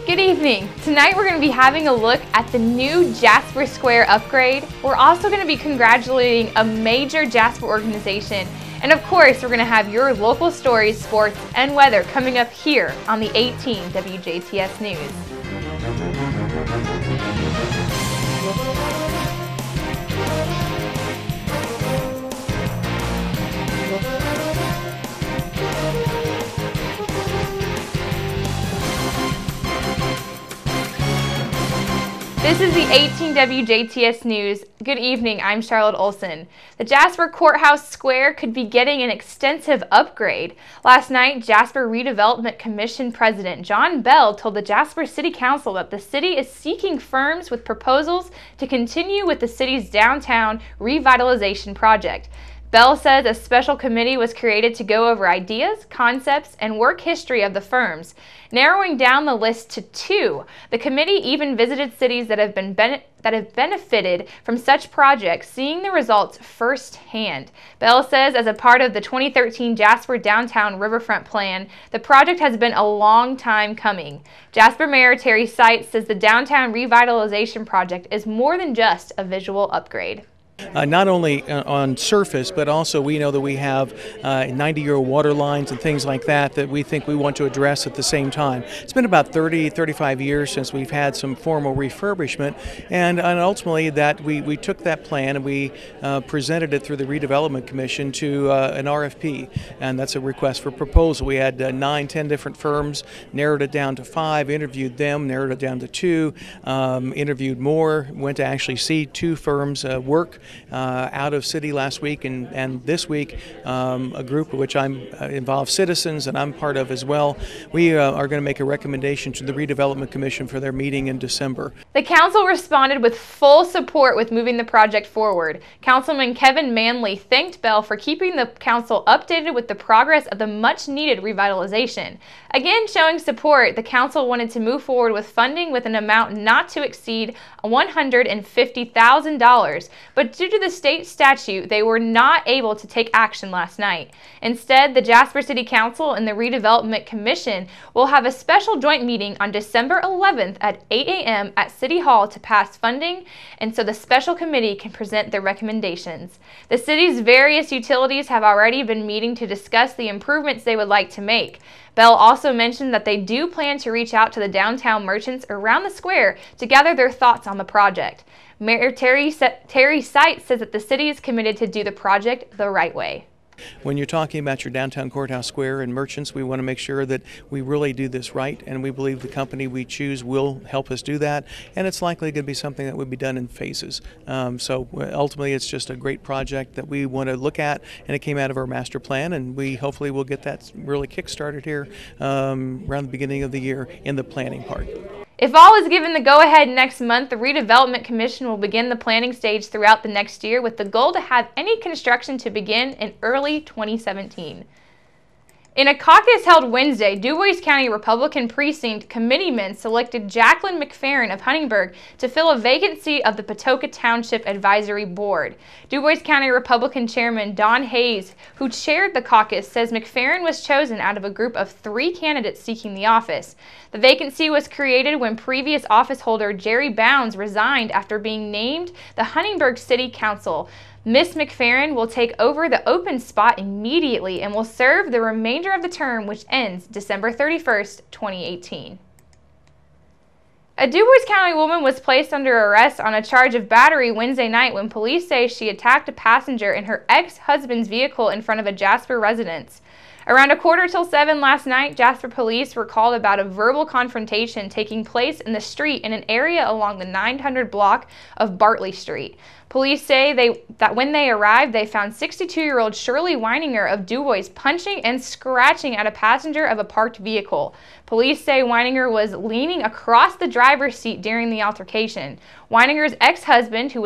Good evening. Tonight we're going to be having a look at the new Jasper Square upgrade. We're also going to be congratulating a major Jasper organization. And of course, we're going to have your local stories, sports, and weather coming up here on the 18 WJTS News. This is the 18 WJTS News. Good evening, I'm Charlotte Olson. The Jasper Courthouse Square could be getting an extensive upgrade. Last night, Jasper Redevelopment Commission President John Bell told the Jasper City Council that the city is seeking firms with proposals to continue with the city's downtown revitalization project. Bell says a special committee was created to go over ideas, concepts, and work history of the firms, narrowing down the list to 2. The committee even visited cities that have benefited from such projects, seeing the results firsthand. Bell says as a part of the 2013 Jasper Downtown Riverfront Plan, the project has been a long time coming. Jasper Mayor Terry Seitz says the downtown revitalization project is more than just a visual upgrade. Not only on surface, but also we know that we have 90-year-old water lines and things like that that we think we want to address at the same time. It's been about 35 years since we've had some formal refurbishment, and ultimately that we took that plan and we presented it through the Redevelopment Commission to an RFP, and that's a request for proposal. We had 9-10 different firms, narrowed it down to 5, interviewed them, narrowed it down to 2, interviewed more, went to actually see 2 firms work out of city last week, and this week a group of which I'm involved, citizens, and I'm part of as well. We are going to make a recommendation to the Redevelopment Commission for their meeting in December. The council responded with full support with moving the project forward. Councilman Kevin Manley thanked Bell for keeping the council updated with the progress of the much-needed revitalization. Again, showing support, the council wanted to move forward with funding with an amount not to exceed $150,000, but due to the state statute, they were not able to take action last night. Instead, the Jasper City Council and the Redevelopment Commission will have a special joint meeting on December 11th at 8 a.m. at City Hall to pass funding, and so the special committee can present their recommendations. The city's various utilities have already been meeting to discuss the improvements they would like to make. Bell also mentioned that they do plan to reach out to the downtown merchants around the square to gather their thoughts on the project. Mayor Terry Seitz says that the city is committed to do the project the right way. When you're talking about your downtown courthouse square and merchants, we want to make sure that we really do this right, and we believe the company we choose will help us do that, and it's likely going to be something that would be done in phases. So ultimately it's just a great project that we want to look at, and it came out of our master plan, and we hopefully will get that really kick-started here around the beginning of the year in the planning part. If all is given the go-ahead next month, the Redevelopment Commission will begin the planning stage throughout the next year with the goal to have any construction to begin in early 2017. In a caucus held Wednesday, Dubois County Republican Precinct committeemen selected Jacqueline McFerrin of Huntingburg to fill a vacancy of the Patoka Township Advisory Board. Dubois County Republican Chairman Don Hayes, who chaired the caucus, says McFerrin was chosen out of a group of 3 candidates seeking the office. The vacancy was created when previous office holder Jerry Bounds resigned after being named the Huntingburg City Council. Ms. McFerrin will take over the open spot immediately and will serve the remainder of the term, which ends December 31st, 2018. A Dubois County woman was placed under arrest on a charge of battery Wednesday night when police say she attacked a passenger in her ex-husband's vehicle in front of a Jasper residence. Around 6:45 last night, Jasper police were called about a verbal confrontation taking place in the street in an area along the 900 block of Bartley Street. Police say that when they arrived, they found 62-year-old Shirley Weininger of Dubois punching and scratching at a passenger of a parked vehicle. Police say Weininger was leaning across the driver's seat during the altercation. Weininger's ex-husband, who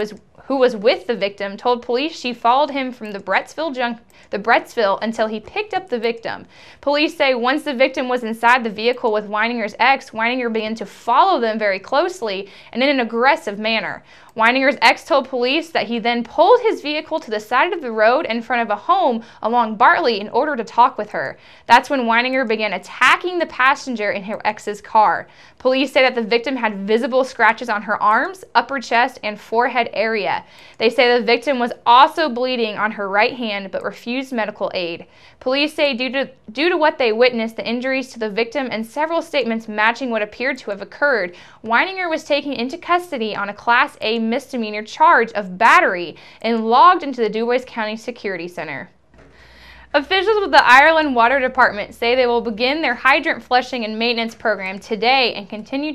who was with the victim, told police she followed him from the Brettsville until he picked up the victim. Police say once the victim was inside the vehicle with Weininger's ex, Weininger began to follow them very closely and in an aggressive manner. Weininger's ex told police that he then pulled his vehicle to the side of the road in front of a home along Bartley in order to talk with her. That's when Weininger began attacking the passenger in her ex's car. Police say that the victim had visible scratches on her arms, upper chest, and forehead area. They say the victim was also bleeding on her right hand but refused medical aid. Police say due to what they witnessed, the injuries to the victim, and several statements matching what appeared to have occurred, Weininger was taken into custody on a Class A misdemeanor charge of battery and logged into the Dubois County Security Center. Officials with the Ireland Water Department say they will begin their hydrant flushing and maintenance program today and continue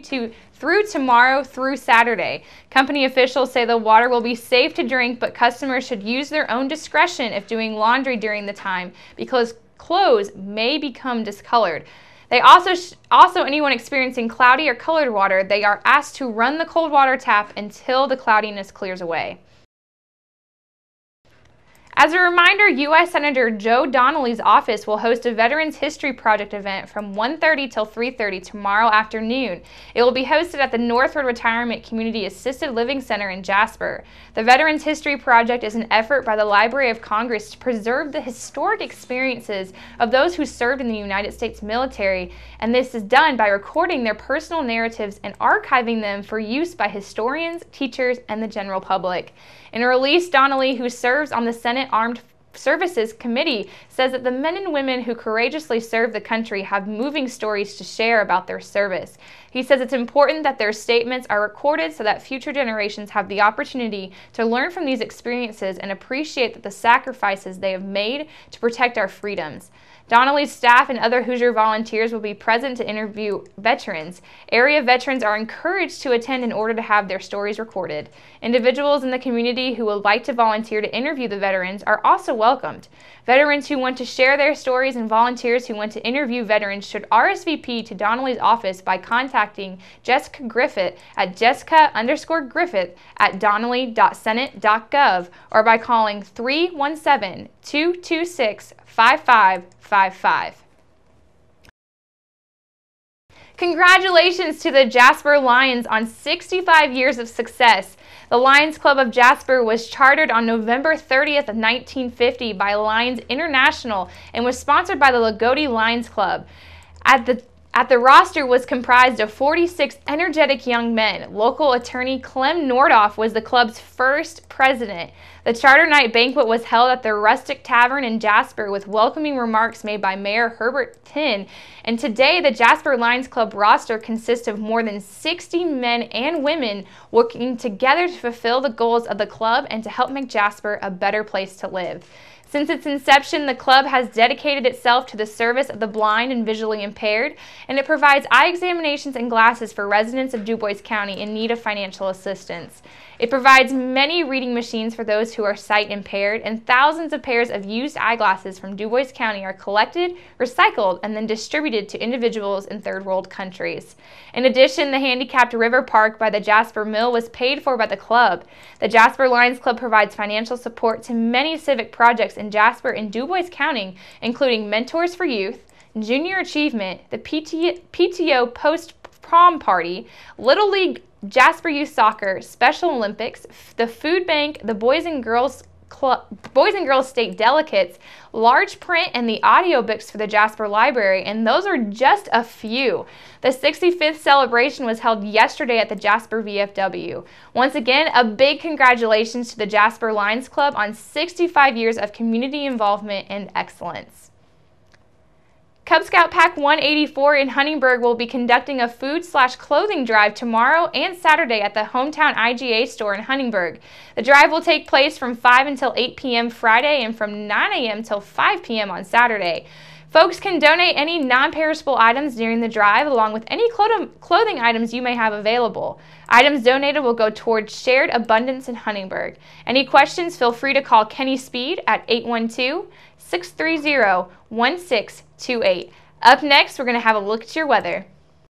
through tomorrow through Saturday. Company officials say the water will be safe to drink, but customers should use their own discretion if doing laundry during the time because clothes may become discolored. They also anyone experiencing cloudy or colored water, they are asked to run the cold water tap until the cloudiness clears away. As a reminder, U.S. Senator Joe Donnelly's office will host a Veterans History Project event from 1:30 till 3:30 tomorrow afternoon. It will be hosted at the Northwood Retirement Community Assisted Living Center in Jasper. The Veterans History Project is an effort by the Library of Congress to preserve the historic experiences of those who served in the United States military, and this is done by recording their personal narratives and archiving them for use by historians, teachers, and the general public. In a release, Donnelly, who serves on the Senate Armed Services Committee, says that the men and women who courageously serve the country have moving stories to share about their service. He says it's important that their statements are recorded so that future generations have the opportunity to learn from these experiences and appreciate the sacrifices they have made to protect our freedoms. Donnelly's staff and other Hoosier volunteers will be present to interview veterans. Area veterans are encouraged to attend in order to have their stories recorded. Individuals in the community who would like to volunteer to interview the veterans are also welcomed. Veterans who want to share their stories and volunteers who want to interview veterans should RSVP to Donnelly's office by contacting Jessica Griffith at jessica_griffith@donnelly.senate.gov or by calling 317-226-5555. Congratulations to the Jasper Lions on 65 years of success. The Lions Club of Jasper was chartered on November 30th of 1950 by Lions International and was sponsored by the Lagodi Lions Club. At the roster was comprised of 46 energetic young men. Local attorney Clem Nordoff was the club's first president. The charter night banquet was held at the Rustic Tavern in Jasper with welcoming remarks made by Mayor Herbert Tinn. And today, the Jasper Lions Club roster consists of more than 60 men and women working together to fulfill the goals of the club and to help make Jasper a better place to live. Since its inception, the club has dedicated itself to the service of the blind and visually impaired, and it provides eye examinations and glasses for residents of Dubois County in need of financial assistance. It provides many reading machines for those who are sight impaired, and thousands of pairs of used eyeglasses from Dubois County are collected, recycled, and then distributed to individuals in third world countries. In addition, the handicapped river park by the Jasper Mill was paid for by the club. The Jasper Lions Club provides financial support to many civic projects in Jasper and Dubois County, including Mentors for Youth, Junior Achievement, the PTO Post-Prom Party, Little League Jasper Youth Soccer, Special Olympics, the Food Bank, the Boys and Girls State Delegates, large print, and the audiobooks for the Jasper Library, and those are just a few. The 65th celebration was held yesterday at the Jasper VFW. Once again, a big congratulations to the Jasper Lions Club on 65 years of community involvement and excellence. Cub Scout Pack 184 in Huntingburg will be conducting a food/clothing drive tomorrow and Saturday at the hometown IGA store in Huntingburg. The drive will take place from 5 until 8 p.m. Friday and from 9 a.m. till 5 p.m. on Saturday. Folks can donate any non-perishable items during the drive along with any clothing items you may have available. Items donated will go towards Shared Abundance in Huntingburg. Any questions, feel free to call Kenny Speed at 812-630-1628. Up next, we're going to have a look at your weather.